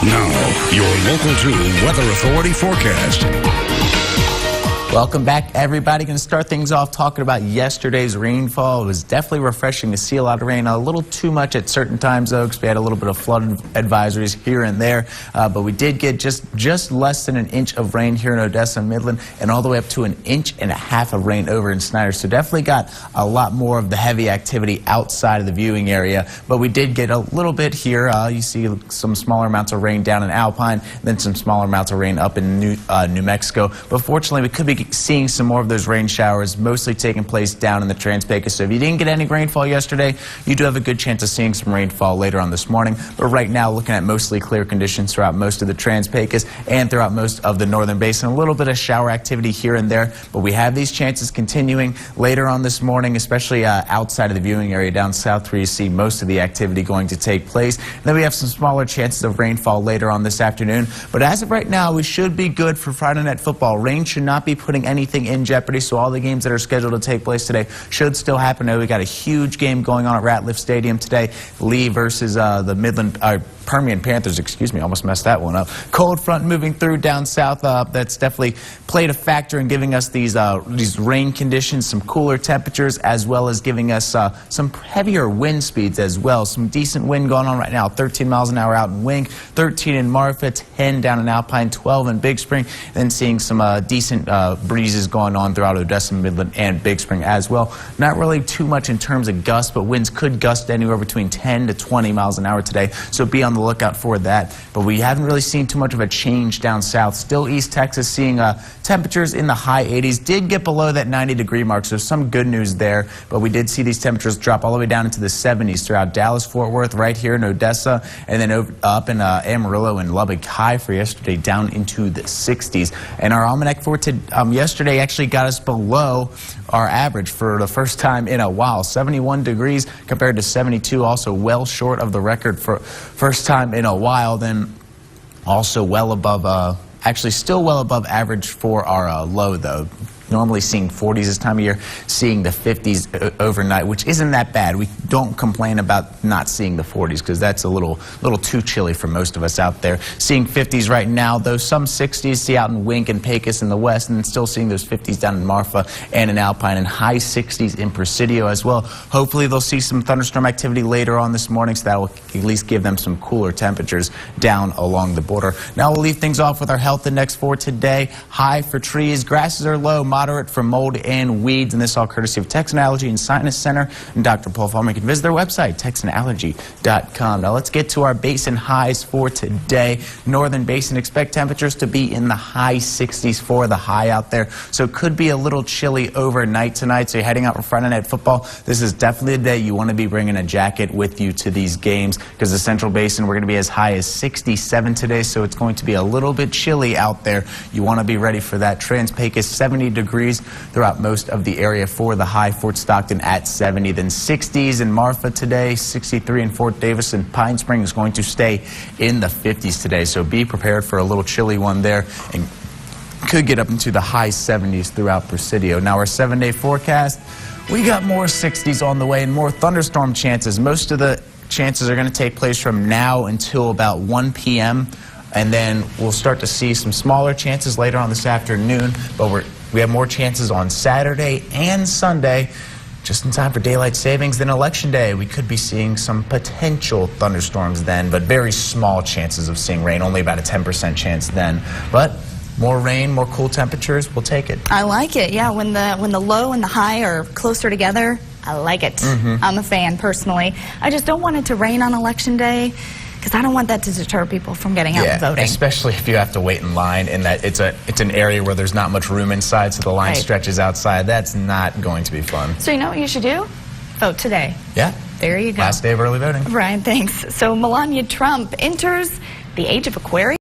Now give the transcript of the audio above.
Now, your Local 2 Weather Authority forecast. Welcome back, everybody. Going to start things off talking about yesterday's rainfall. It was definitely refreshing to see a lot of rain, a little too much at certain times, though, because we had a little bit of flood advisories here and there. But we did get just less than an inch of rain here in Odessa and Midland, and all the way up to 1.5 inches of rain over in Snyder. So definitely got a lot more of the heavy activity outside of the viewing area. But we did get a little bit here. You see some smaller amounts of rain down in Alpine, then some smaller amounts of rain up in New Mexico. But fortunately, we could be seeing some more of those rain showers mostly taking place down in the Trans-Pecos. So if you didn't get any rainfall yesterday, you do have a good chance of seeing some rainfall later on this morning. But right now, looking at mostly clear conditions throughout most of the Trans-Pecos and throughout most of the northern basin. A little bit of shower activity here and there, but we have these chances continuing later on this morning, especially outside of the viewing area down south where you see most of the activity going to take place. And then we have some smaller chances of rainfall later on this afternoon. But as of right now, we should be good for Friday Night Football. Rain should not be putting anything in jeopardy, so all the games that are scheduled to take place today should still happen. Now, we got a huge game going on at Ratliff Stadium today. Lee versus the Permian Panthers, excuse me, almost messed that one up. Cold front moving through down south. That's definitely played a factor in giving us these rain conditions, some cooler temperatures, as well as giving us some heavier wind speeds as well. Some decent wind going on right now. 13 miles an hour out in Wink, 13 in Marfa, 10 down in Alpine, 12 in Big Spring, then seeing some decent breezes going on throughout Odessa, Midland, and Big Spring as well. Not really too much in terms of gusts, but winds could gust anywhere between 10 to 20 miles an hour today, so be on the lookout for that. But we haven't really seen too much of a change down south. Still East Texas seeing temperatures in the high 80s. Did get below that 90-degree mark, so some good news there. But we did see these temperatures drop all the way down into the 70s throughout Dallas, Fort Worth, right here in Odessa, and then up in Amarillo and Lubbock. High for yesterday down into the 60s. And our almanac for yesterday actually got us below our average for the first time in a while. 71 degrees compared to 72, also well short of the record for first time in a while. Then also well above, actually still well above average for our low, though. Normally seeing 40s this time of year, seeing the 50s overnight, which isn't that bad. We don't complain about not seeing the 40s because that's a little too chilly for most of us out there. Seeing 50s right now, though some 60s, see out in Wink and Pecos in the west, and still seeing those 50s down in Marfa and in Alpine, and high 60s in Presidio as well. Hopefully they'll see some thunderstorm activity later on this morning, so that will at least give them some cooler temperatures down along the border. Now we'll leave things off with our health index for today. High for trees, grasses are low, moderate for mold and weeds, and this all courtesy of Texan Allergy and Sinus Center and Dr. Paul Fulmer. You can visit their website, texanallergy.com. Now let's get to our basin highs for today. Northern basin, expect temperatures to be in the high 60s for the high out there, so it could be a little chilly overnight tonight. So you're heading out for Friday Night Football. This is definitely a day you want to be bringing a jacket with you to these games, because the Central Basin, we're going to be as high as 67 today, so it's going to be a little bit chilly out there. You want to be ready for that. Trans-Pecos, 70 degrees throughout most of the area for the high. Fort Stockton at 70, then 60s in Marfa today, 63 in Fort Davis, and Pine Spring is going to stay in the 50s today, so be prepared for a little chilly one there, and could get up into the high 70s throughout Presidio. Now our 7-day forecast, we got more 60s on the way and more thunderstorm chances. Most of the chances are going to take place from now until about 1 p.m. and then we'll start to see some smaller chances later on this afternoon, but we have more chances on Saturday and Sunday, just in time for daylight savings. Then Election Day, we could be seeing some potential thunderstorms then, but very small chances of seeing rain, only about a 10% chance then. But more rain, more cool temperatures, we'll take it. I like it, yeah. When the low and the high are closer together, I like it. I'm a fan, personally. I just don't want it to rain on Election Day, because I don't want that to deter people from getting out and voting. Especially if you have to wait in line, and that it's an area where there's not much room inside, so the line stretches outside. That's not going to be fun. So you know what you should do? Vote today. Yeah. There you go. Last day of early voting. Brian, thanks. So Melania Trump enters the age of Aquarius.